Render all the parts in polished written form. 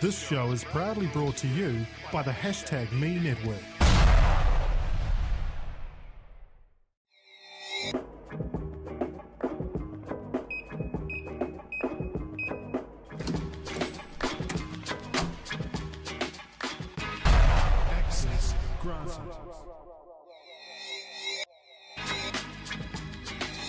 This show is proudly brought to you by the #Me Network. Access granted.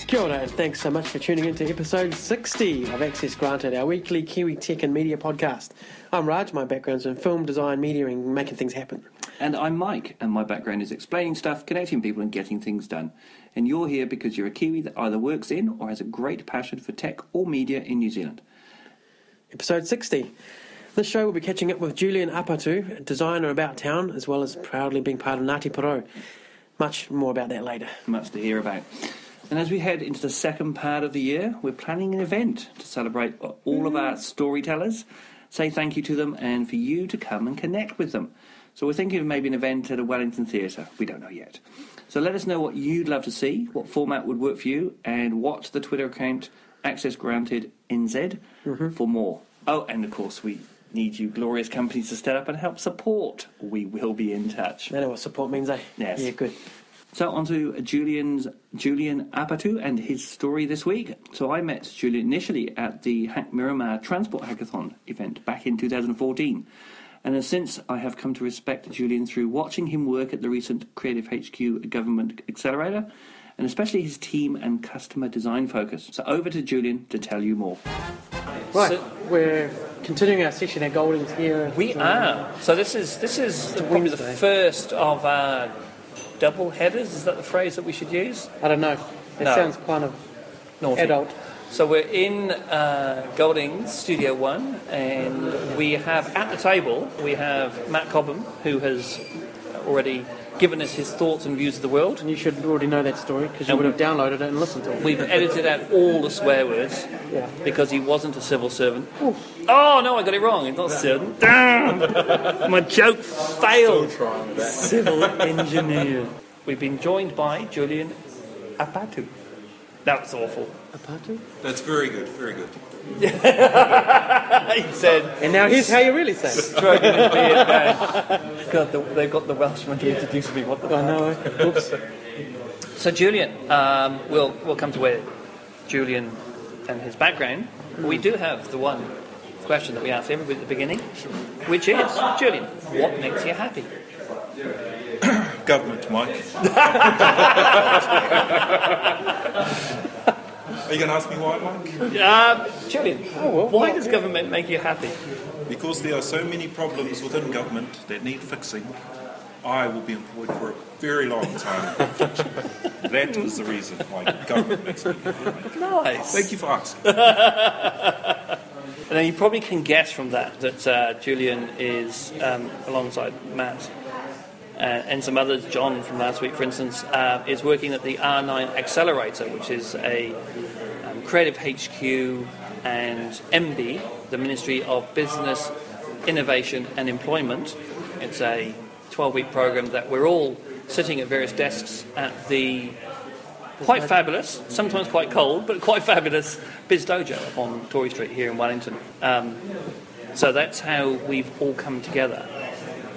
Kia ora, and thanks so much for tuning in to episode 60 of Access Granted, our weekly Kiwi tech and media podcast. I'm Raj, my background's in film, design, media and making things happen. And I'm Mike, and my background is explaining stuff, connecting people and getting things done. And you're here because you're a Kiwi that either works in or has a great passion for tech or media in New Zealand. Episode 60. This show will be catching up with Julian Apatu, a designer about town, as well as proudly being part of Ngati Porou. Much more about that later. Much to hear about. And as we head into the second part of the year, we're planning an event to celebrate all of our storytellers, say thank you to them, and for you to come and connect with them. So we're thinking of maybe an event at a Wellington theatre. We don't know yet. So let us know what you'd love to see, what format would work for you, and watch the Twitter account Access Granted NZ for more. Oh, and of course we need you glorious companies to step up and help support. We will be in touch. I know what support means, eh? Yes. Yeah, good. So on to Julian Apatu and his story this week. So I met Julian initially at the Miramar Transport Hackathon event back in 2014. And since I have come to respect Julian through watching him work at the recent Creative HQ Government Accelerator, and especially his team and customer design focus. So over to Julian to tell you more. Right, so we're continuing our session at Golding's here. We are. So this is probably the first of our double headers. Is that the phrase that we should use? I don't know. It sounds kind of naughty. Adult. So we're in Golding's Studio 1, and we have at the table, we have Matt Cobham, who has already given us his thoughts and views of the world. And you should already know that story, because you would have downloaded it and listened to it. We've edited out all the swear words, because he wasn't a civil servant. Ooh. Oh, no, I got it wrong. He's not a servant. Damn! My joke failed. Civil engineer. We've been joined by Julian Apatu. That was awful. Apatu? That's very good, very good. He said... And now here's how you really say it. Stroking his beard, man. God, they've got the Welshman to introduce me. What the fuck? I know. Oops. So Julian, we'll come to where Julian and his background. We do have the one question that we ask everybody at the beginning, which is, Julian, what makes you happy? Government, Mike. Are you going to ask me why, Mike? Julian, why does government make you happy? Because there are so many problems within government that need fixing. I will be employed for a very long time. That is the reason why government makes me happy. Nice. Thank you for asking. And then you probably can guess from that Julian is, alongside Matt and some others, John from last week, for instance, is working at the R9 Accelerator, which is a Creative HQ and MB, the Ministry of Business, Innovation and Employment. It's a 12-week program that we're all sitting at various desks at the quite fabulous, sometimes quite cold, but quite fabulous Biz Dojo on Tory Street here in Wellington. So that's how we've all come together.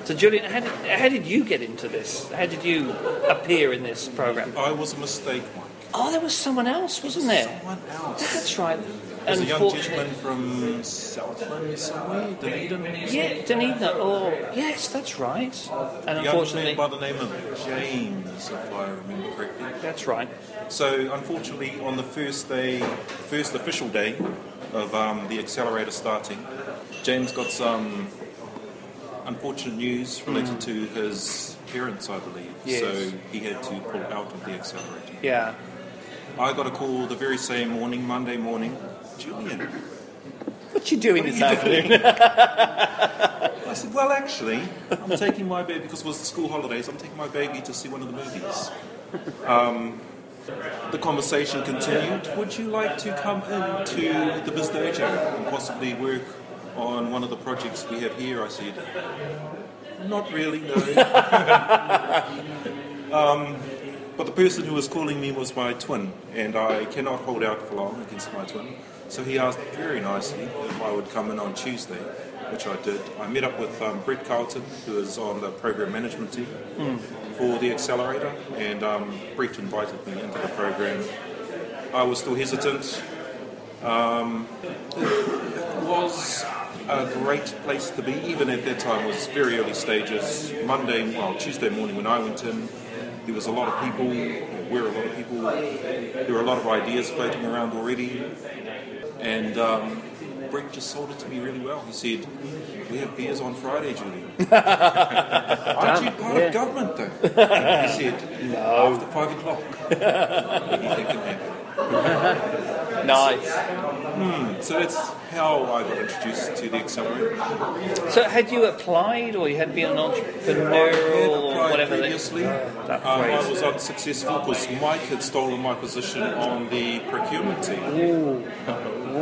So Julian, how did you get into this? How did you appear in this program? I was a mistake, Mike. Oh, there was someone else, wasn't there? Someone else. That's right. There's a young gentleman from Southland somewhere, Dunedin. Yeah, Dunedin. Oh, yes, that's right. And unfortunately, young man by the name of James, if I remember correctly. That's right. So, unfortunately, on the first official day of the accelerator starting, James got some unfortunate news related to his parents, I believe. Yes. So he had to pull out of the accelerator. Yeah. I got a call the very same morning, Monday morning. Julian, What you doing this afternoon? I said, well, actually, I'm taking my baby, because it was the school holidays, I'm taking my baby to see one of the movies. The conversation continued. Would you like to come into the Biz Dojo and possibly work on one of the projects we have here? I said, not really, no. But the person who was calling me was my twin, and I cannot hold out for long against my twin. So he asked very nicely if I would come in on Tuesday which I did. I met up with Brett Carlton, who is on the program management team for the Accelerator, and Brett invited me into the program. I was still hesitant. It was a great place to be, even at that time. It was very early stages. Tuesday morning when I went in, there was a lot of people, there were a lot of ideas floating around already, and Brett just sold it to me really well. He said, "We have beers on Friday, Julian." Aren't you part of government though? He said, "No. After 5 o'clock, anything can happen." Nice. So that's how I got introduced to the Accelerator. So had you applied, or you had been an entrepreneur, or whatever? Previously, I was unsuccessful because Mike had stolen my position on the procurement team. Ooh,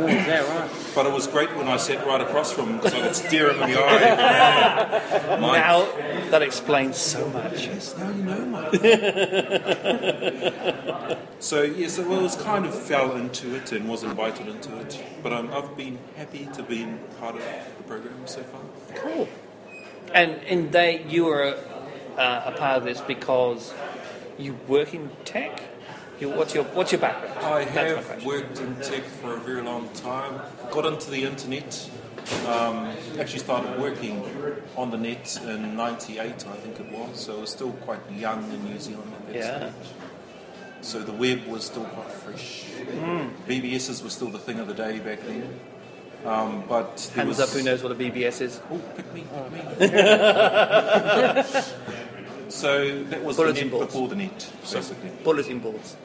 is that right? But it was great when I sat right across from him because I could stare him in the eye. Mike. Now that explains so much. Yes, now you know, Mike. So yes, it was kind of fell into it and was invited into it. But I've been happy to be part of the program so far. Cool. And you were a part of this because you work in tech? What's your background? I have worked in tech for a very long time. Got into the internet. Actually started working on the net in '98, I think it was. So I was still quite young in New Zealand at that stage. So the web was still quite fresh. BBSs were still the thing of the day back then. But hands up, who knows what a BBS is? Oh, pick me. So that was bulletin the net boards. before the net, basically. Bulletin boards.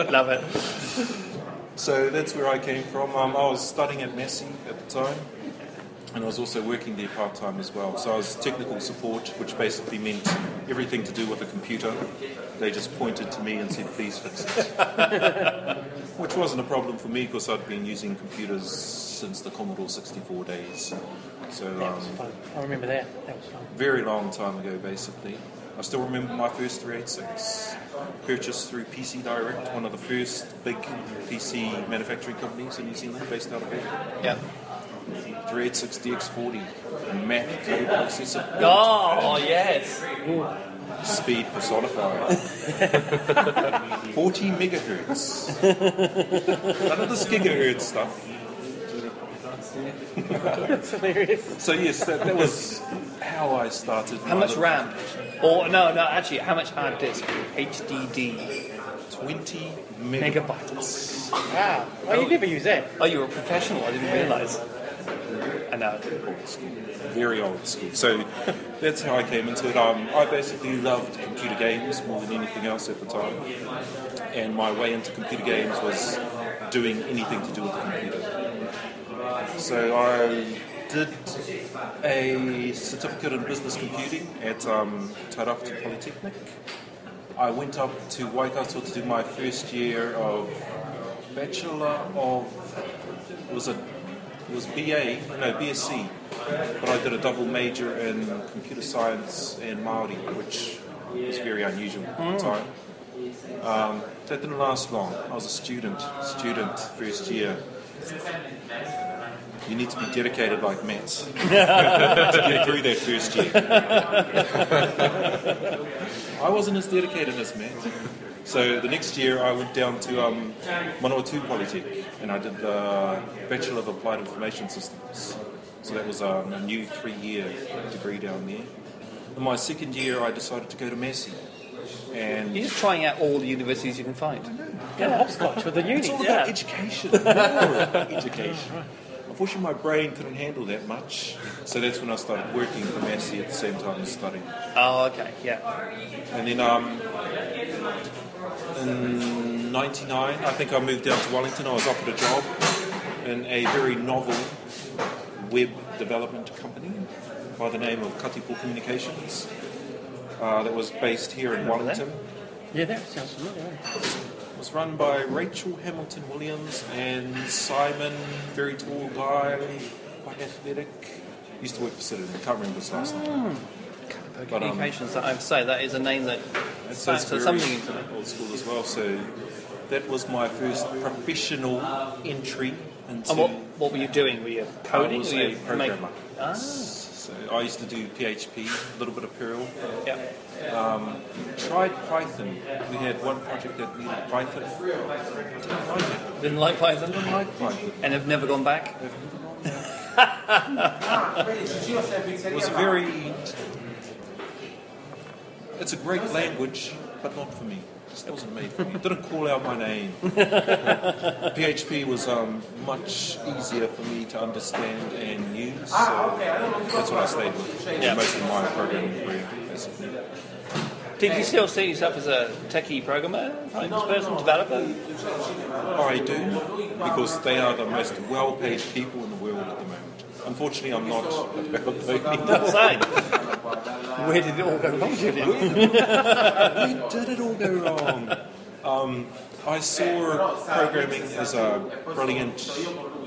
Love it. So that's where I came from. I was studying at Massey at the time, and I was also working there part-time as well. So I was technical support, which basically meant everything to do with a computer. They just pointed to me and said, "Please fix it." Which wasn't a problem for me because I'd been using computers since the Commodore 64 days. So That was fun. I remember that. That was fun. very long time ago, basically. I still remember my first 386, purchased through PC Direct, one of the first big PC manufacturing companies in New Zealand, based out of Auckland. Yeah. 386 DX40, math code processor. Oh, yes. Speed personified. 40 megahertz. None of this gigahertz stuff. That's hilarious. So yes, that was how I started. How much RAM? Or no, actually, how much hard disk? HDD. 20 Megabytes. Wow. Oh, you never use that. Oh, you're a professional. I didn't realise. I know. Old school. Very old school. So that's how I came into it. I basically loved computer games more than anything else at the time. And my way into computer games was doing anything to do with the computer. So I did a certificate in business computing at Tairāwhiti Polytechnic. I went up to Waikato to do my first year of Bachelor of... It was BSc, but I did a double major in computer science and Māori, which was very unusual at the time. That didn't last long. I was a student first year. You need to be dedicated like Matt to get through that first year. I wasn't as dedicated as Matt. So the next year I went down to Manawatu Polytech and I did the Bachelor of Applied Information Systems. So that was a new 3-year degree down there. In my second year I decided to go to Massey. And You're just trying out all the universities you can find. Yeah, hopscotch with the uni. it's all about education. Education. Unfortunately, my brain couldn't handle that much, so that's when I started working for Massey at the same time as studying. Oh, okay, yeah. And then in '99, I think I moved down to Wellington. I was offered a job in a very novel web development company by the name of Ngati Porou Communications that was based here in Wellington. Yeah, that sounds familiar. It was run by Rachel Hamilton Williams and Simon, very tall guy, quite athletic. Used to work for Citizen, can't remember his last name. Communications, I would say that is a name that That's sounds something into it. old school as well. So that was my first professional entry into... And what were you doing? Were you coding? I was were a you programmer. Ah. So I used to do PHP, a little bit of Perl. Yeah. Tried Python. We had one project that needed Python. Didn't like Python? Didn't like Python. And have never gone back? It was a very... It's a great language, but not for me. It just wasn't made for me. It didn't call out my name. PHP was much easier for me to understand and use, so that's what I stayed with. Yeah. Most of my programming career, basically. Did you still see yourself as a techie programmer, person, developer? I do, because they are the most well-paid people in the world at the moment. Unfortunately, I'm not a developer. Same. Where did it all go wrong, Julian? Where did it all go wrong? I saw programming as a brilliant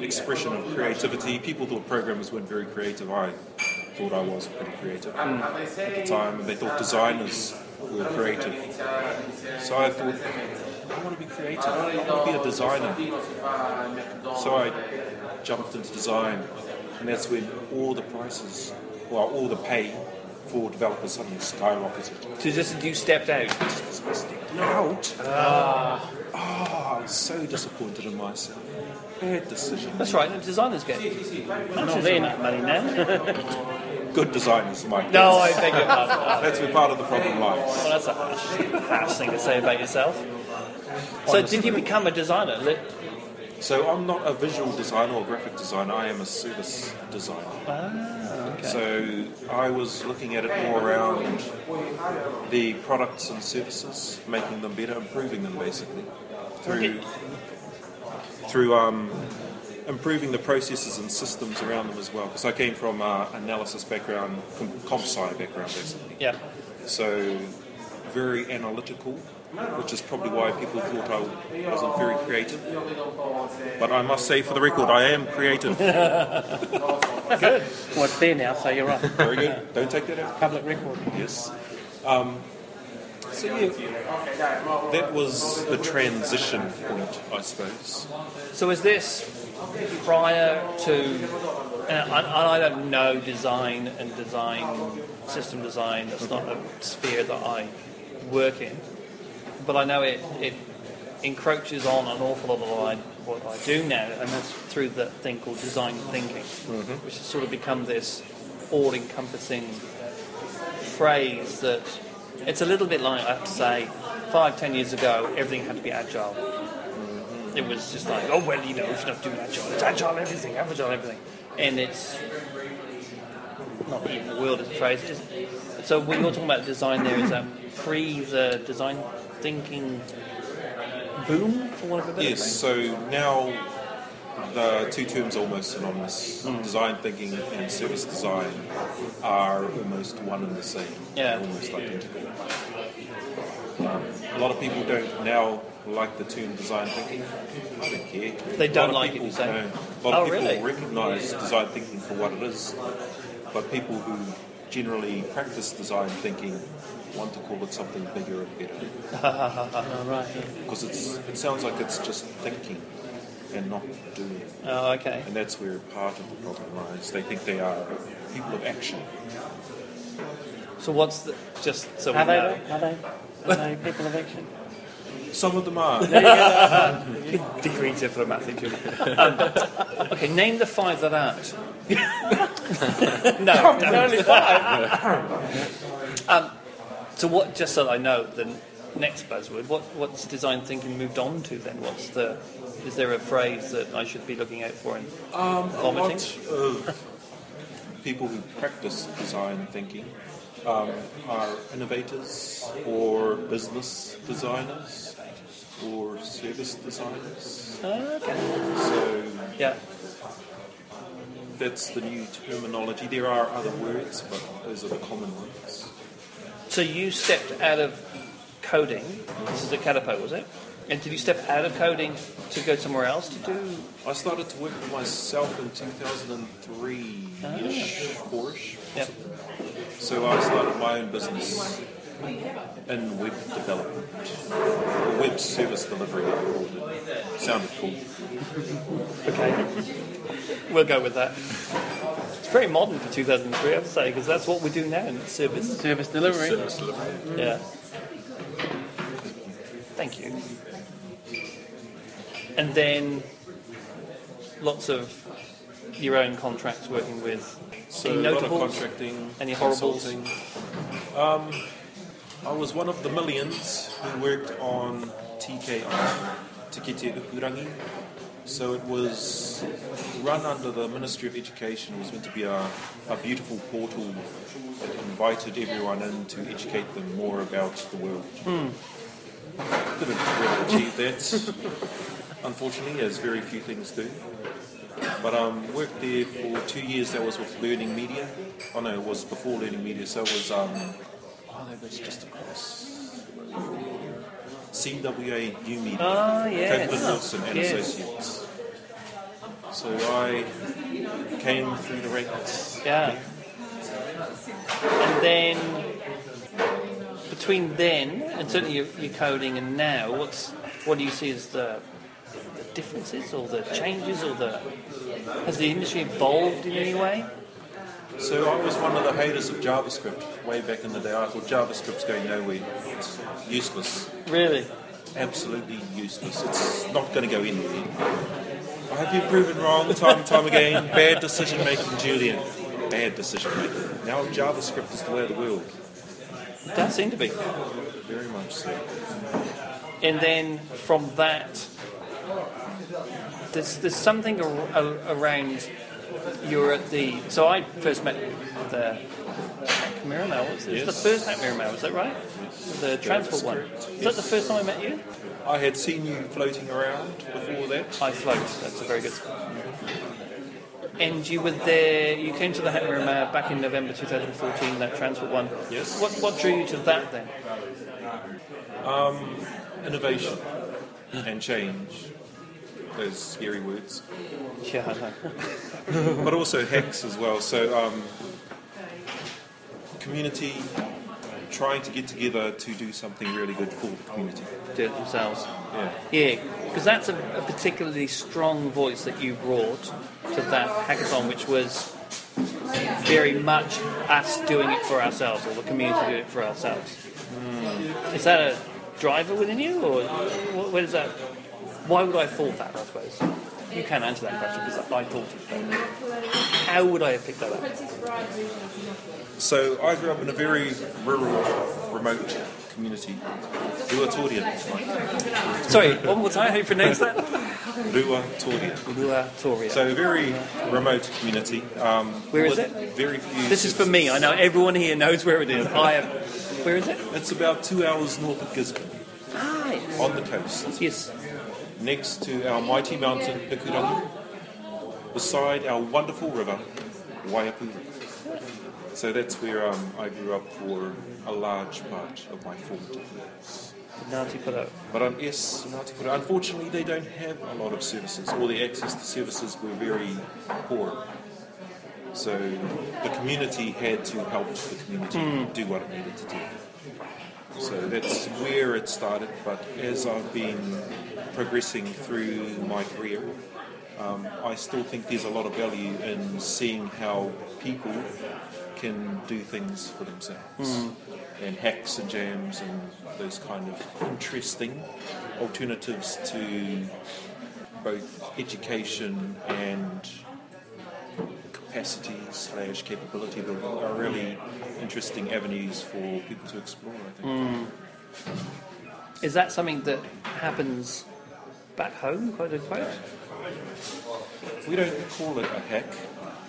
expression of creativity. People thought programmers weren't very creative. I thought I was pretty creative at the time, and they thought designers were creative. So I thought, I want to be creative. I want to be a designer. So I jumped into design, and that's when all the prices, well, all the pay for developers suddenly skyrocketed. So just you stepped out? Just I stepped out. I was so disappointed in myself. Bad decision. That's right, the designers get not there enough money now. Good designers, Mike. No, I beg your pardon. That's where part of the problem lies. Well, that's a harsh thing to say about yourself. So did you become a designer? So I'm not a visual designer or graphic designer, I am a service designer. Okay. So I was looking at it more around the products and services, making them better, improving them basically, through improving the processes and systems around them as well. Because I came from analysis background, comp sci background basically. Yeah. So very analytical, which is probably why people thought I wasn't very creative. But I must say, for the record, I am creative. Good. Well, it's there now, so you're right. Very good. Don't take that out. Public record. Yes. So yeah, that was the transition point, I suppose. So is this prior to, and I don't know design and system design, that's not a sphere that I work in, but I know it encroaches on an awful lot of what I do now, and that's through the thing called design thinking, which has sort of become this all-encompassing phrase that it's a little bit like, I have to say, 5-10 years ago, everything had to be agile. It was just like, oh, well, you know, if you're not doing agile, it's agile everything. And it's not even the world as a phrase. So when you're talking about design there, is that pre the design thinking boom, for want of a better Yes, phrase? so now the two terms are almost synonymous. Design thinking and service design are almost one and the same. Yeah. Almost identical. A lot of people don't now like the term design thinking. I don't care. They don't A lot of like it, people you say? don't. A lot of people really? recognise design thinking for what it is, but people who generally practice design thinking want to call it something bigger and better. Oh, right. Because it sounds like it's just thinking and not doing. Oh, okay. And that's where part of the problem lies. They think they are people of action. So what's the, just so Are we they, know. though? Are they people of action? Some of them are. Very diplomatic. Okay, name the 5 that aren't. No, only 5. So what? Just so I know, the next buzzword. What's design thinking moved on to then? Is there a phrase that I should be looking out for in vomiting? A lot of people who practice design thinking are innovators or business designers or service designers. Okay. So Yeah. that's the new terminology. There are other words, but those are the common ones. So you stepped out of coding. This is at Ngati, was it? And did you step out of coding to go somewhere else to do? I started to work for myself in 2003-ish, 4-ish. Yep. So I started my own business in web development, or web service delivery. I called it. Sounded cool. Okay, we'll go with that. It's very modern for 2003, I would say, because that's what we do now in service. Service delivery. Service delivery. Yeah. Thank you. And then lots of your own contracts working with So any a lot of notables, contracting, any horribles. consulting. I was one of the millions who worked on TKI, Te Kite Ukurangi. So it was run under the Ministry of Education. It was meant to be a beautiful portal that invited everyone in to educate them more about the world. Didn't really achieve that, unfortunately, as very few things do. But worked there for 2 years. That was with Learning Media. Oh no, it was before Learning Media. So it was that was just across CWA New Media. Ah, yes. Copeland Wilson and Yes. Associates. So I came through the ranks. Yeah. And then, between then, and certainly your coding and now, what do you see as the differences or the changes or has the industry evolved in any way? So I was one of the haters of JavaScript way back in the day. I thought JavaScript's going nowhere. It's useless. Really? Absolutely useless. It's not going to go anywhere. I have been proven wrong time and time again. Bad decision making, Julian. Bad decision making. Now JavaScript is the way of the world. It does seem to be. Very much so. And then from that, there's something around. You're at the. So I first met you at the Hack Miramar. It was the first Hack Miramar, was that right? The transport one. Was that the first time I met you? I had seen you floating around before that. I float. That's a very good. And you were there. You came to the Hack Miramar back in November 2014. That transport one. Yes. What drew you to that then? Innovation and change. Those scary words. Yeah, I know. But also hacks as well. So community trying to get together to do something really good for the community. Do it themselves. Yeah. Yeah, because that's a particularly strong voice that you brought to that hackathon, which was very much us doing it for ourselves, or the community doing it for ourselves. Is that a driver within you, or where does that? Why would I have thought that? I suppose you can answer that question because I thought it. How would I have picked that up? So I grew up in a very rural, remote community. Ruatoria. Sorry, one more time. How do you pronounce that? Ruatoria. Ruatoria. So a very remote community. Where is with it? Very few. This is for me. I know everyone here knows where it is. Where is it? It's about 2 hours north of Gisborne, Ah, yes. on the coast, Yes. next to our mighty mountain, Ikurangi, beside our wonderful river, Waiapu. So that's where I grew up for a large part of my formative years. Ngati Porou. But yes, Ngati Porou, unfortunately they don't have a lot of services, or the access to services were very poor. So the community had to help the community do what it needed to do. So that's where it started, but as I've been progressing through my career, I still think there's a lot of value in seeing how people can do things for themselves. And hacks and jams and those kind of interesting alternatives to both education and capacity/capability building are really interesting avenues for people to explore, I think. Is that something that happens back home, quote unquote? We don't call it a hack,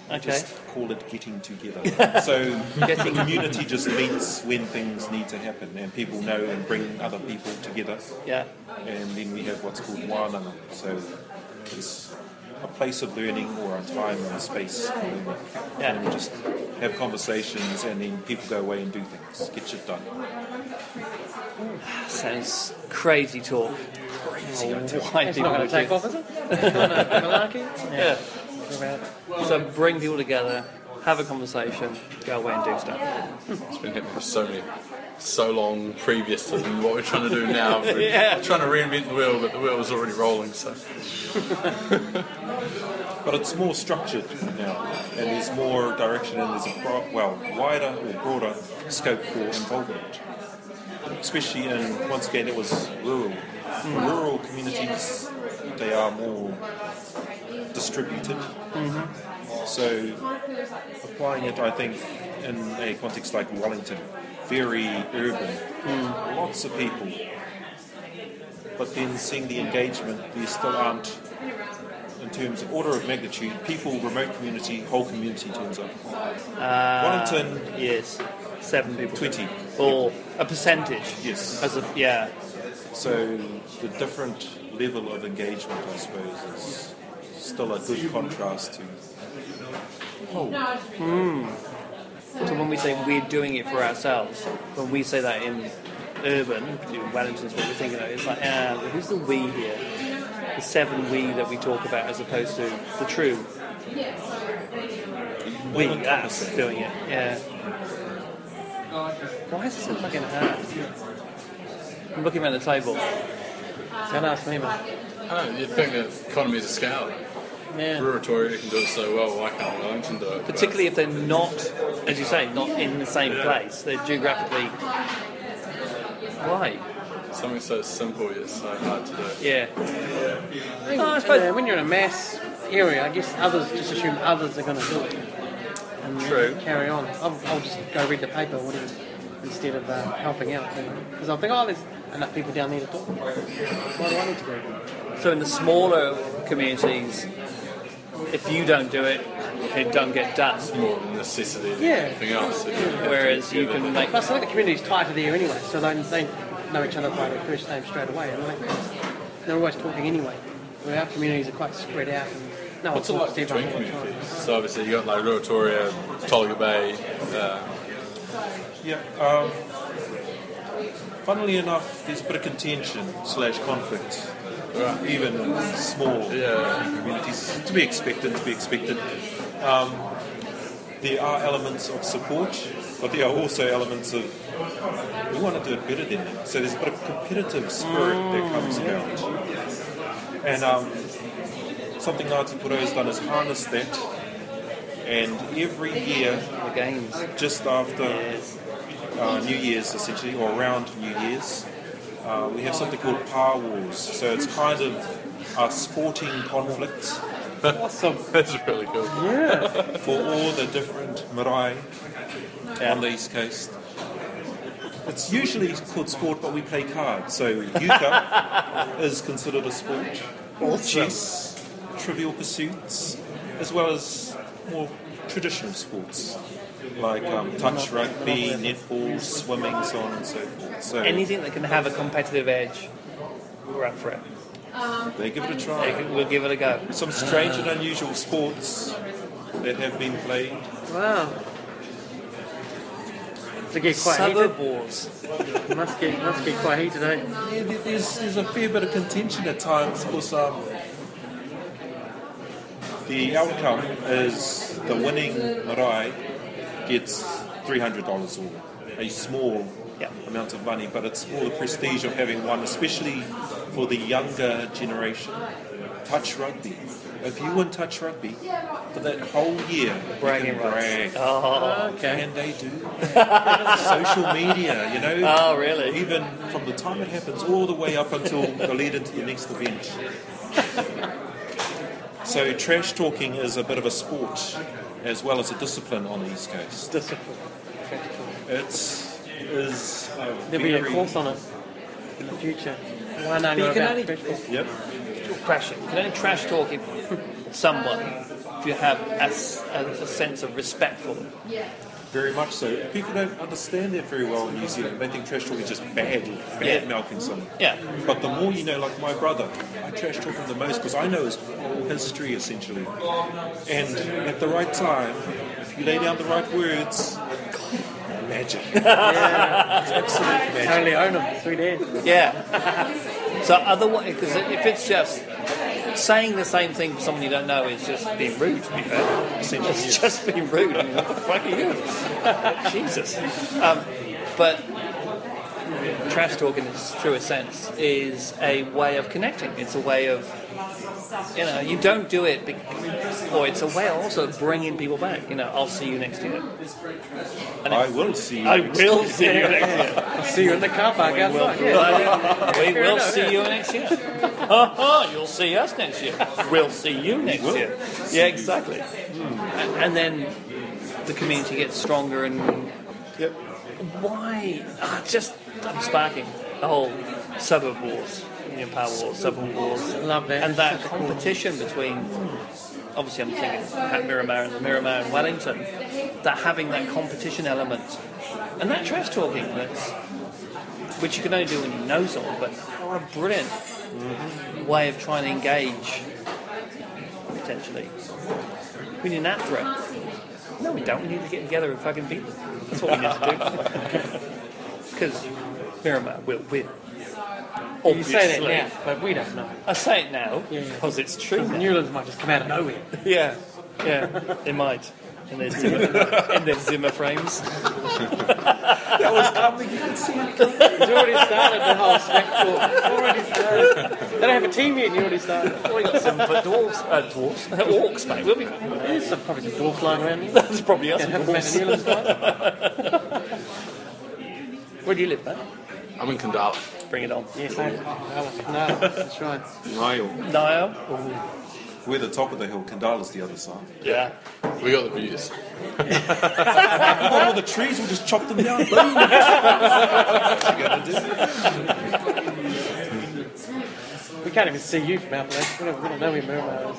we Okay. just call it getting together. So the community just meets when things need to happen and people know and bring other people together. Yeah. And then we have what's called wānanga. So it's a place of learning or a time and a space for learning. Yeah. And we just have conversations and then people go away and do things, get shit done. Sounds crazy talk. Crazy, I tell you. Why It's do not going you to take off, is it? Malarkey? Yeah. So bring people together, have a conversation, go away and do stuff. It's been happening for so long previous to what we're trying to do now. We're trying to reinvent the wheel, but the wheel was already rolling. So, but it's more structured now, and there's more direction, and there's a wider or broader scope for involvement. Especially in, once again, it was rural. For rural communities, they are more distributed. So applying it, I think, in a context like Wellington, very urban, lots of people, but then seeing the engagement, there still aren't, in terms of order of magnitude, people, remote community, whole community turns up. Wellington, yes, 7 people, 20, or a percentage. yes. So the different level of engagement, I suppose, is still a good contrast to. So when we say we're doing it for ourselves, when we say that in urban, Wellington's what we're thinking of, it's like, who's the we here? The 7 we that we talk about as opposed to the true we, us doing it. Yeah. Why is it so fucking hard? I'm looking around the table. Don't ask me, man. oh, you'd think that economies of scale. Yeah. Ruratoria can do it so well, why can't Wellington do it? Particularly if they're not, as you say, not in the same place. They're geographically right. Something so simple yet so hard to do. Yeah. I suppose when you're in a mass area, I guess others just assume others are going to do it. And True. Carry on. I'll just go read the paper or whatever instead of helping out. Because I'll think, there's enough people down there to talk. Why do I need to go? So in the smaller communities, if you don't do it, it don't get done. It's more of a necessity than Yeah. anything else. Whereas you can make... Plus, I think the community's tighter there anyway, so they know each other by their first name straight away. And they're always talking anyway. Where our communities are quite spread out. And no What's it one like talks to everyone between all the time. communities? So obviously you got like Ruratoria, Tolaga Bay. Funnily enough, there's a bit of contention / conflict, even in small communities. To be expected. There are elements of support, but there are also elements of we want to do it better than them. So there's a bit of competitive spirit that comes about. And something Ngati Porou has done is harness that. And every year, The games. just after New Year's, essentially, or around New Year's, we have something called Power Wars. So it's kind of sporting conflicts Awesome. That's really cool. for all the different marae on the East Coast. It's usually called sport, but we play cards. So euchre is considered a sport. Chess, trivial pursuits, as well as more traditional sports like touch rugby, netball, swimming, so on and so forth. So Anything that can have a competitive edge, we're up for it. they give it a try. We'll give it a go. Some strange and unusual sports that have been played. Wow. To get quite Suburb heated. wars. Must get quite heated, eh? Yeah, there's a fair bit of contention at times. Of course, the outcome is the winning marae gets $300 or a small amount of money, but it's more the prestige of having won, especially for the younger generation. Touch rugby. If you win touch rugby for that whole year, Bragging you can brag. Oh, Okay. And they do. Social media, Oh, really? Even from the time it happens all the way up until the lead into the next event. So trash talking is a bit of a sport as well as a discipline on the East Coast. Discipline. There'll There'll be a course on it in the future. Why not But know you can about only- trash talk? Yep. Crashing. You can only trash talk if someone if you have a sense of respect for them. Very much so. People don't understand that very well in New Zealand. They think trash talk is just bad mouthing someone. Yeah. But the more you know, like my brother, I trash talk him the most because I know his whole history essentially. And at the right time, if you lay down the right words, magic. Yeah. It's absolute magic. Totally own them. Sweet ass. Yeah. So otherwise, because if it's just saying the same thing for someone you don't know is just being rude, to be fair. Essentially, It's yes. just being rude. I mean, what the fuck are you? Jesus. But trash talk in its truest sense is a way of connecting. It's a way of, you don't do it, or it's a way also of bringing people back. I'll see you next year. I will see you. I will see you next year. I'll see you in the car park outside. We will see you next year. You'll see us next year. We'll see you next year. Yeah, exactly. And then the community gets stronger and... Yep. Why? I'm sparking the whole suburb wars, Union Power Wars, suburb wars. Love that. And that competition between, obviously I'm thinking Miramar and Miramar and Wellington, that having that competition element and that trash talking, which you can only do when you know someone, but what a brilliant way of trying to engage, potentially. We need that threat. No, we don't. We need to get together and fucking beat them. That's what we need to do. Because Miramar will win. You say that now, but we don't know. I say it now because it's true. Newlands might just come out of nowhere. Yeah, it might. In their Zimmer frames. That was coming. You could see it coming. He's already started the whole spectacle. Already started. They don't have a team yet and you already started. We got 7 foot dwarves. Orcs, mate. We'll be fine. There's probably some dwarfs lying around here. That's probably us. Have a man in Newlands tonight. Where do you live, mate? I'm in Kandala. Bring it on. Yes, no, that's right. Niall? We're the top of the hill. Kandala's the other side. Yeah. We got the views. All the trees, we'll just chop them down. Boom. What you gonna do? We can't even see you from our place. We don't know where Miramar is.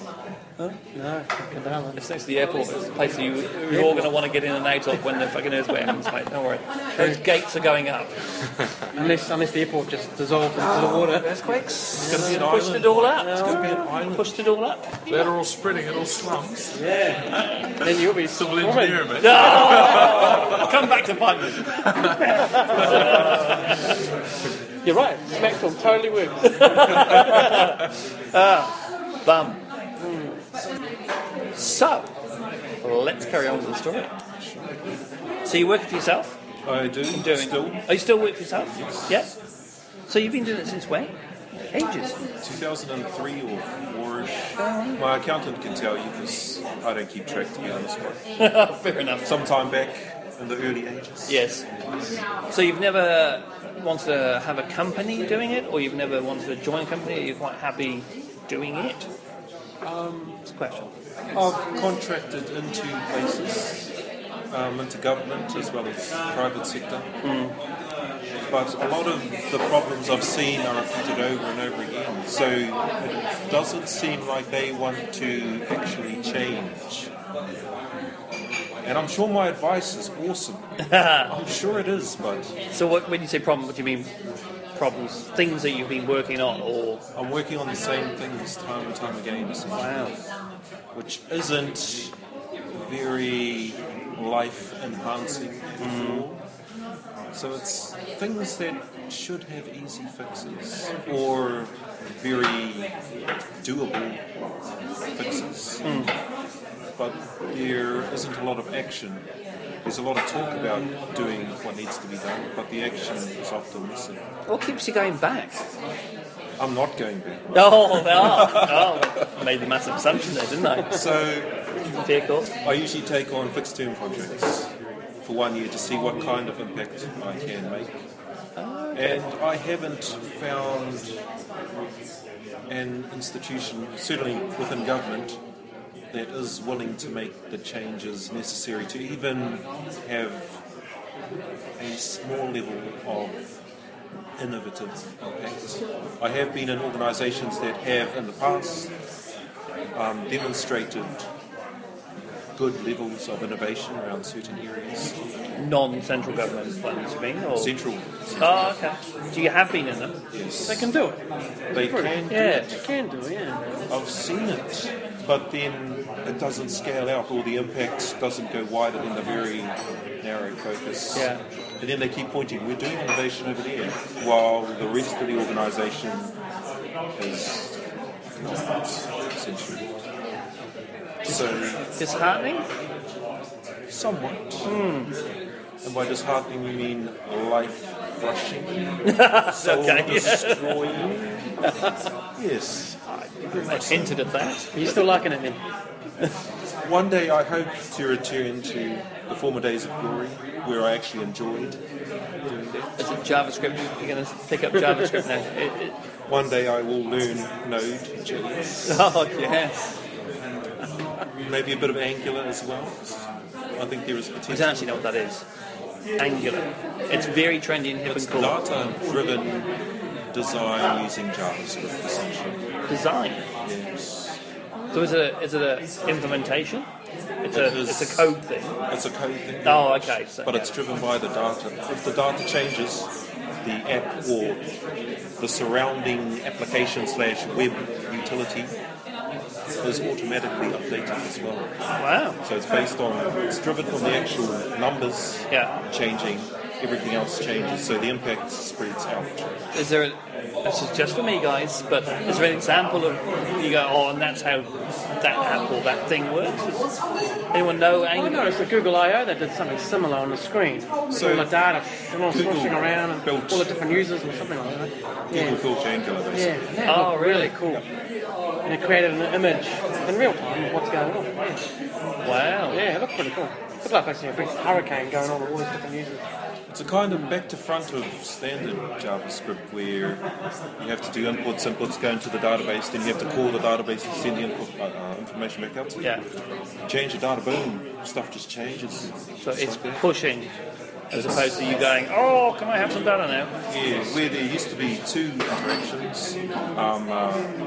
Huh? No, Kandala. It's next to the airport. It's a place you're all going to want to get in and out of when the fucking earthquake happens, mate. Don't worry. Those gates are going up. Unless the airport just dissolves into the water. Earthquakes. It's going to be an Pushed island. it all up. It's going to be an island. Pushed it all up. They're all spreading it all slums. Yeah. Then you'll be Civil engineering, mate. Come back to find me. You're right. Smackdown totally works. Bum. So, let's carry on with the story. So you work for yourself? I do. Still. Are you still working for yourself? Yes. Yeah. So you've been doing it since when? Ages. 2003 or 4-ish. My accountant can tell you because I don't keep track, to be honest. Fair enough. Sometime back in the early ages. Yes. So you've never wanted to have a company doing it, or you've never wanted to join a company? Or you're quite happy doing it? It's a question. I've contracted into places, into government as well as private sector. But a lot of the problems I've seen are repeated over and over again. So it doesn't seem like they want to actually change. And I'm sure my advice is awesome. I'm sure it is, but... So when you say problem, what do you mean problems? Things that you've been working on, or... I'm working on the same things time and time again, essentially. Wow. Which isn't very life-enhancing at all. So it's things that should have easy fixes, or very doable fixes. But there isn't a lot of action. There's a lot of talk about doing what needs to be done, but the action is often missing. What keeps you going back? I'm not going back. I made a massive assumption there, didn't I? So Fair call. I usually take on fixed-term contracts for 1 year to see what kind of impact I can make. And I haven't found an institution, certainly within government, that is willing to make the changes necessary to even have a small level of innovative impact. I have been in organisations that have in the past demonstrated good levels of innovation around certain areas. Non-central government ones, you mean? Or? Central. Oh, okay. So you have been in them? Yes. They can do it. They can do Yeah. it. They can do it, yeah. I've seen it, but then it doesn't scale out, or the impact doesn't go wider than the very narrow focus. Yeah. And then they keep pointing, we're doing innovation over there, while the rest of the organisation is not, essentially. So, Disheartening? somewhat. And by disheartening, we mean life crushing, soul Okay. destroying. Yes. I hinted at that. Are you still liking it then? One day I hope to return to the former days of glory, where I actually enjoyed doing that. Is it JavaScript? You're going to pick up JavaScript now? One day I will learn Node.js, Oh, yes. maybe a bit of Angular as well. I think there is I potential. don't actually know what that is. Angular. It's very trendy and hip It's and cool. data-driven design using JavaScript, essentially. Design. Yes. So is it a implementation? It's It is. a code thing. It's a code thing. Oh, okay. So, But it's driven by the data. If the data changes, the app or the surrounding application/web utility is automatically updated as well. wow. So it's driven from the actual numbers Yeah. changing, everything else changes, so the impact spreads out. Is there? This is just for me, guys. But is there an example of you go? Oh, and that's how that app or that thing works. Does anyone know? I noticed at Google I/O they did something similar on the screen. So all the data all Google swashing around and built- all the different users or something like that. Google built Angular, Yeah, basically. that Oh, looked really? cool. And it created an image in real time of what's going on. Yeah, Wow. yeah, it looked pretty cool. It looked like basically a big hurricane going on with all these different users. It's a kind of back to front of standard JavaScript where you have to do inputs, go into the database, then you have to call the database to send the input information back out to you. Yeah. Change the data, boom, stuff just changes. So it's like that. pushing, as opposed to you going, oh, can I have some data now? Yeah, where there used to be two interactions,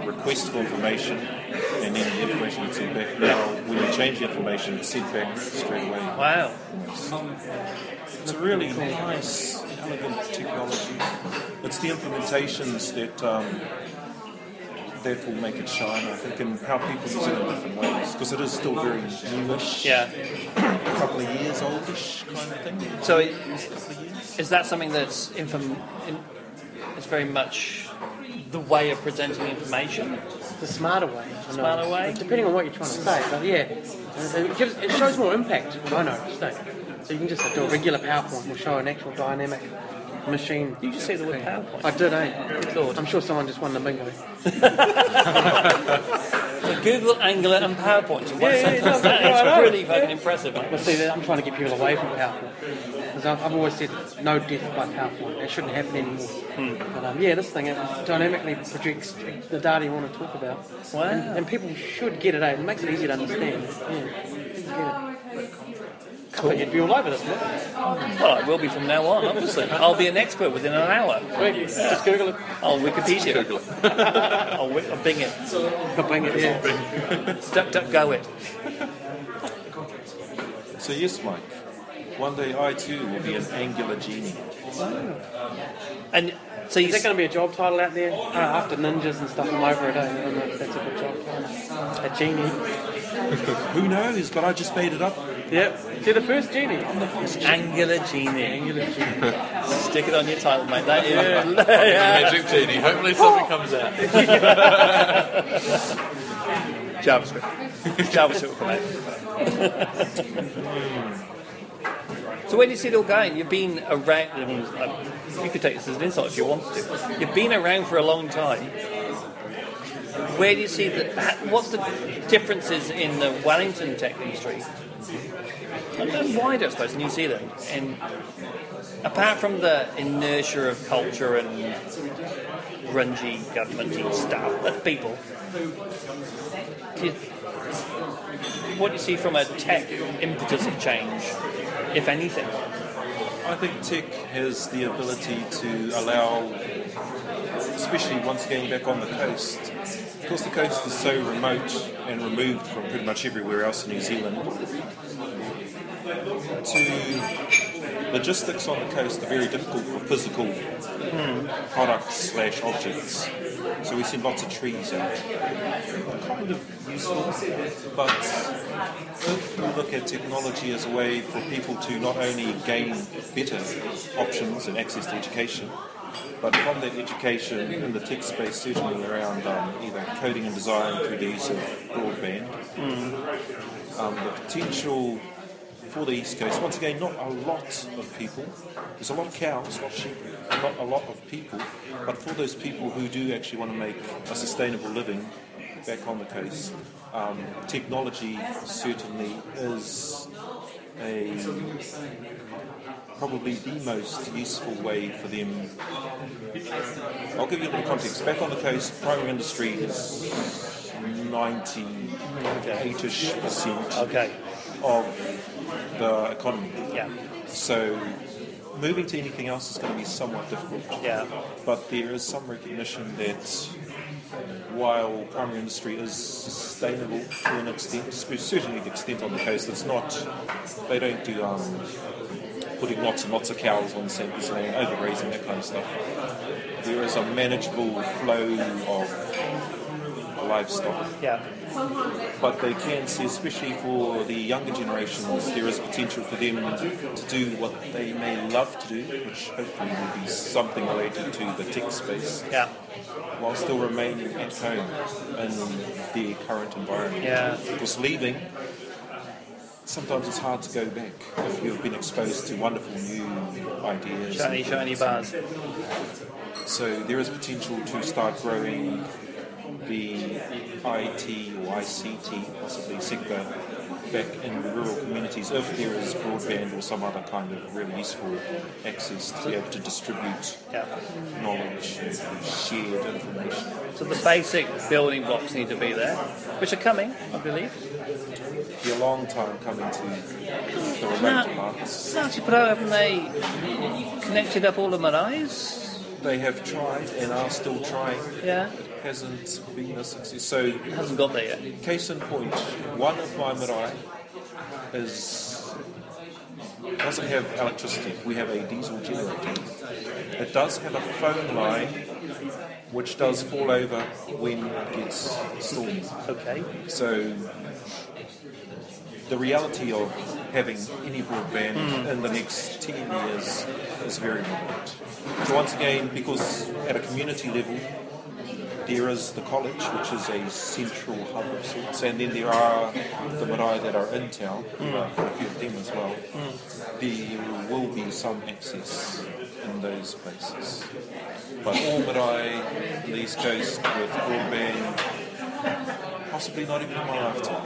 request for information, and then the information gets sent back. Now, when you change the information, it's sent back straight away. Wow. It's a really nice, elegant technology. It's the implementations that will make it shine, I think, and how people use it in different ways, because it is still very newish, Yeah. a couple of years oldish kind of thing. So is that something that's it's very much the way of presenting information? The smarter way. I know. Smarter way? Depending on what you're trying to say, but yeah, it shows more impact. What I noticed. So you can just do a regular PowerPoint will show an actual dynamic machine. You just say the word PowerPoint. I did, eh? Good Lord. I'm sure someone just won the bingo. So Google, Angular, and PowerPoint. So Yeah, that's I know. really fucking impressive, mate. But see, I'm trying to get people away from PowerPoint. Because I've always said no death by PowerPoint. It shouldn't happen anymore. But yeah, this thing it dynamically projects the data you want to talk about. Wow. And people should get it out. It makes it easy to understand. Yeah, get it. I think you'd be all over this, man. Well, I will be from now on, obviously. I'll be an expert within an hour. Just Google it. I'll Wikipedia. I'll Bing it. Bing it, yeah. DuckDuckGo it. So yes, Mike, one day I too will be an Angular genie. And so you Is that going to be a job title out there? After ninjas and stuff, I'm over it. I don't know if that's a good job title. A genie. Who knows, but I just made it up. Yep. You're the first genie. Angular Genie. Angular genie. Stick it on your title, mate. That is Magic Genie. Hopefully something comes out. JavaScript. JavaScript will come out. So where do you see it all going? You've been around. You could take this as an insult if you wanted to. You've been around for a long time. Where do you see what's the differences in the Wellington tech industry and wider, I suppose, New Zealand? And apart from the inertia of culture and grungy governmenty stuff, but people, what do you see from a tech impetus of change, if anything? I think tech has the ability to allow, especially once again back on the coast, because the coast is so remote and removed from pretty much everywhere else in New Zealand, logistics on the coast are very difficult for physical products/objects. So we see lots of trees out. Kind of useful, but if we look at technology as a way for people to not only gain better options and access to education, but from that education in the tech space, certainly around either coding and design through the use of broadband, the potential for the East Coast. Once again, not a lot of people. There's a lot of cows, a lot of sheep, not a lot of people. But for those people who do actually want to make a sustainable living back on the coast, technology certainly is probably the most useful way for them. I'll give you a little context. Back on the coast, primary industry is 98-ish% of the economy. Yeah. So moving to anything else is going to be somewhat difficult. Yeah. But there is some recognition that while primary industry is sustainable to an extent, certainly the extent on the coast, it's not, they don't do putting lots and lots of cows on Sandy's land, over-grazing, that kind of stuff. There is a manageable flow of livestock. Yeah. But they can see, especially for the younger generations, there is potential for them to do what they may love to do, which hopefully will be something related to the tech space, while still remaining at home in their current environment. Yeah. Because leaving, sometimes it's hard to go back if you've been exposed to wonderful new ideas. Shiny bars. So there is potential to start growing the IT or ICT, possibly sector, back in rural communities if there is broadband or some other kind of really useful access to be able to distribute knowledge and shared information. So the basic building blocks need to be there, which are coming, I believe. Be a long time coming to the remote parts. Ngati Porou, haven't they connected up all the maraes? They have tried and are still trying. Yeah. It hasn't been a success. So It hasn't got there yet. case in point, one of my marae doesn't have electricity. We have a diesel generator. It does have a phone line which does fall over when it gets stormy. Okay. So the reality of having any broadband in the next 10 years is very remote. So once again, because at a community level, there is the college, which is a central hub of sorts, and then there are the marae that are in town, a few of them as well. There will be some access in those places. But all marae on the East Coast with broadband, possibly not even in my lifetime.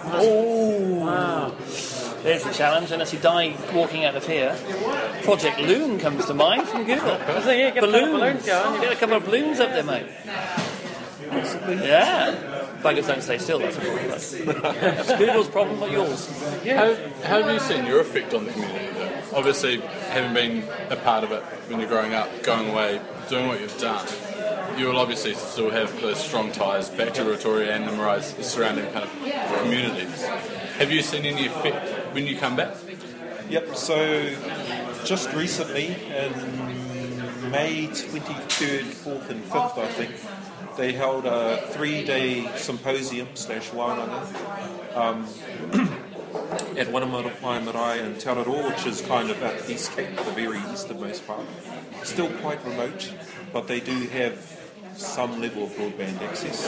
Oh, wow. There's the challenge, unless you die walking out of here. Project Loon comes to mind from Google. Get balloons going. Get a couple of balloons up there, mate. Yeah. Buggers don't stay still, that's a problem. That's Google's problem, not yours. How have you seen your effect on the community, though? Obviously, having been a part of it when you're growing up, going away, doing what you've done, you will obviously still have those strong ties back to Rotorua and the marae surrounding kind of communities. Have you seen any effect when you come back? Yep, so just recently, in May 23rd, 4th and 5th, I think, they held a 3-day symposium / wānanga at one of my marae in Te Araroa, which is kind of at East Cape, the very easternmost part. Still quite remote, but they do have some level of broadband access.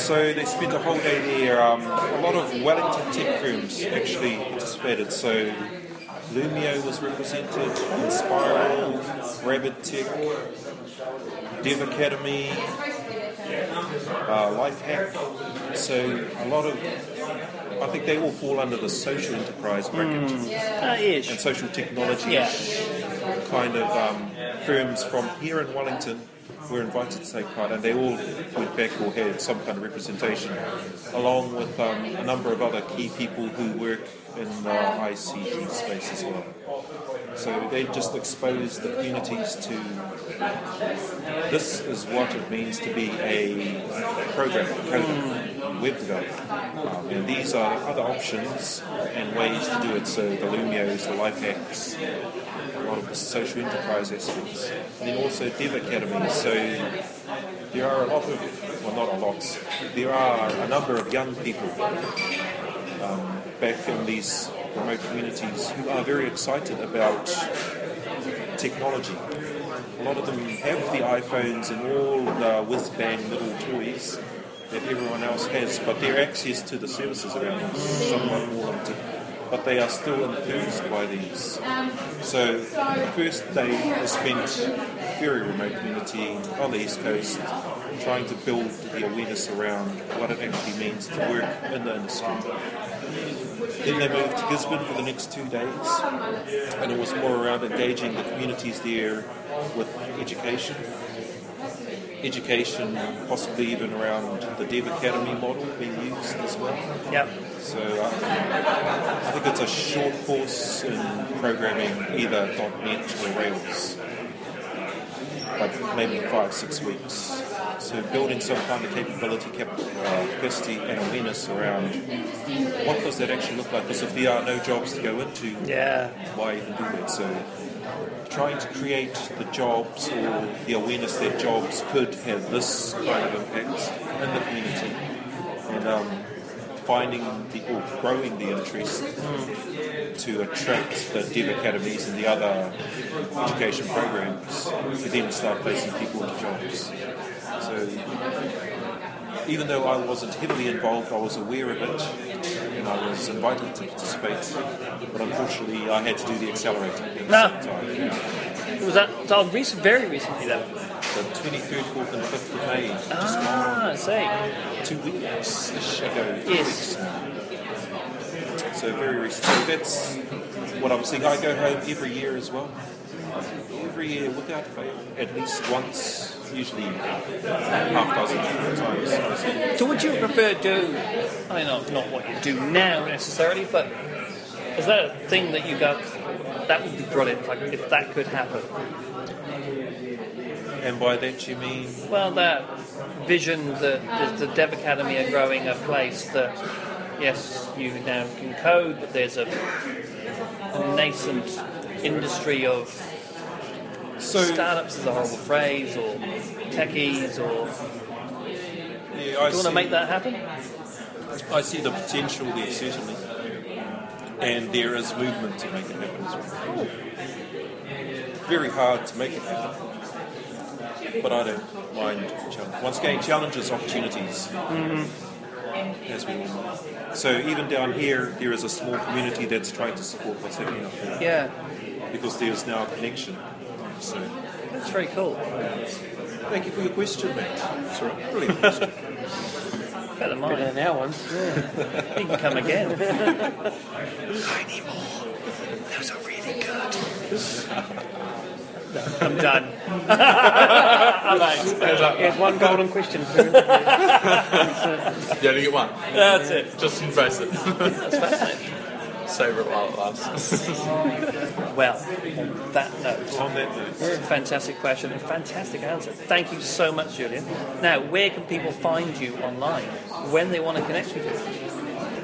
So they spent a whole day there. A lot of Wellington tech firms actually participated. So Lumio was represented, Inspiral, Rabbit Tech, Dev Academy, Lifehack. So a lot of, I think they all fall under the social enterprise bracket and social technology kind of firms from here in Wellington were invited to take part, and they all went back or had some kind of representation, along with a number of other key people who work in the ICT space as well. So they just exposed the communities to this is what it means to be a programmer, coder, web developer. And these are other options and ways to do it. So the Lumios, the life hacks, a lot of the social enterprise aspects. And then also Dev Academy. So there are a lot of, well not a lot, there are a number of young people back in these remote communities who are very excited about technology. A lot of them have the iPhones and all the whiz-bang little toys that everyone else has, but their access to the services around is somewhat more limited. But they are still enthused by these. So the first day is spent very remote community on the East Coast, trying to build the awareness around what it actually means to work in the industry. Then they moved to Gisborne for the next 2 days, and it was more around engaging the communities there with education, possibly even around the Dev Academy model being used as well. Yep. So I think it's a short course in programming, either .NET or Rails, like maybe 5-6 weeks. So building some kind of capacity and awareness around what does that actually look like? Because if there are no jobs to go into, why even do that? So trying to create the jobs or the awareness that jobs could have this kind of impact in the community, and growing the interest to attract the Dev Academies and the other education programs to then start placing people into jobs. So even though I wasn't heavily involved, I was aware of it and I was invited to participate, but unfortunately I had to do the accelerator at the same time. Was that very recently then? The 23rd, 4th and 5th of May. I see. 2 weeks ago. Yes. So very recent. So that's what I'm seeing. I go home every year as well. Every year without fail. At least once, usually half dozen times. So would you prefer do, I mean, not what you do now necessarily, but is that a thing that you go, that would be brilliant if that could happen? And by that you mean? Well, that vision that the Dev Academy are growing a place that, yes, you now can code, but there's a nascent industry of startups is a horrible phrase, or techies, or... do you want to make that happen? I see the potential there, certainly. And there is movement to make it happen as well. Very hard to make it happen. But I don't mind challenge. Once again, challenges, opportunities, as we all know. So even down here, there is a small community that's trying to support what's happening up there. Yeah. Because there's now a connection. So that's very cool. Thank you for your question, Matt. That's all right. Brilliant question. Better than our one. Yeah. You can come again. I need more. Those are really good. I'm done. Here's one golden question. You only get one. That's it. Just embrace it. That's fascinating. Savour it while it lasts. Well, on that note, fantastic question and fantastic answer. Thank you so much, Julian. Now, where can people find you online when they want to connect with you?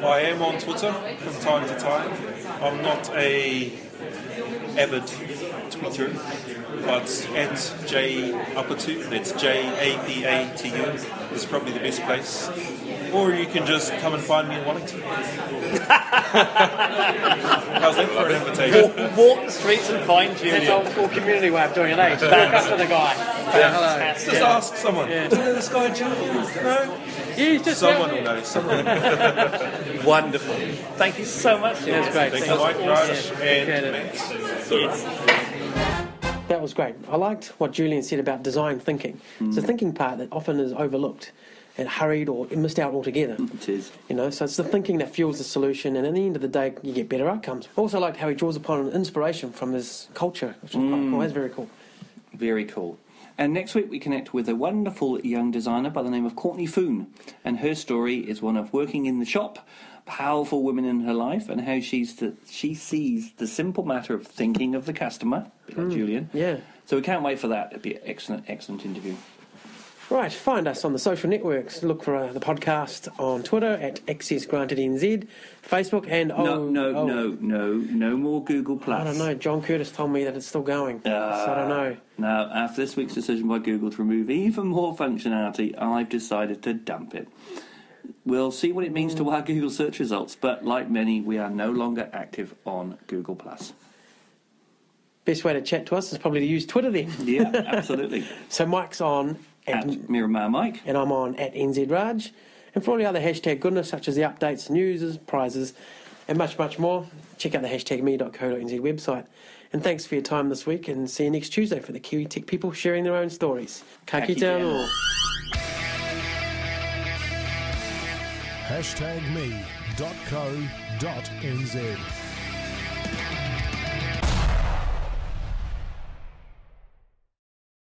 I am on Twitter from time to time. I'm not a avid tweeter, but at J Apatu, that's Japatu, is probably the best place. Or you can just come and find me in Wellington. How's that for an invitation? Walk the streets and find Julian. That's old school community way of doing it, eh? Just walk up to the guy. Hello. Just ask someone. Do you know this guy Julian? No? He's just someone will know. Someone. Wonderful. Thank you so much. That's great. Thank you, Mike, Raj, and Matt. That was great. I liked what Julian said about design thinking. It's the thinking part that often is overlooked and hurried or missed out altogether. It is. You know, so it's the thinking that fuels the solution, and at the end of the day, you get better outcomes. I also liked how he draws upon inspiration from his culture, which is quite cool. That's very cool. Very cool. And next week we connect with a wonderful young designer by the name of Courtney Foon, and her story is one of working in the shop, powerful women in her life, and how she sees the simple matter of thinking of the customer, like Julian. Yeah. So we can't wait for that. It'll be an excellent interview. Right, find us on the social networks. Look for the podcast on Twitter at AccessGrantedNZ, Facebook, and No more Google Plus. I don't know. John Curtis told me that it's still going, so I don't know. Now, after this week's decision by Google to remove even more functionality, I've decided to dump it. We'll see what it means to our Google search results, but like many, we are no longer active on Google Plus. Best way to chat to us is probably to use Twitter then. Yeah, absolutely. So Mike's on at Miramar Mike. And I'm on at NZ Raj. And for all the other hashtag goodness, such as the updates, news, prizes, and much, much more, check out the hashtagme.co.nz website. And thanks for your time this week, and see you next Tuesday for the Kiwi Tech people sharing their own stories. Ka kite anō. hashtagme.co.nz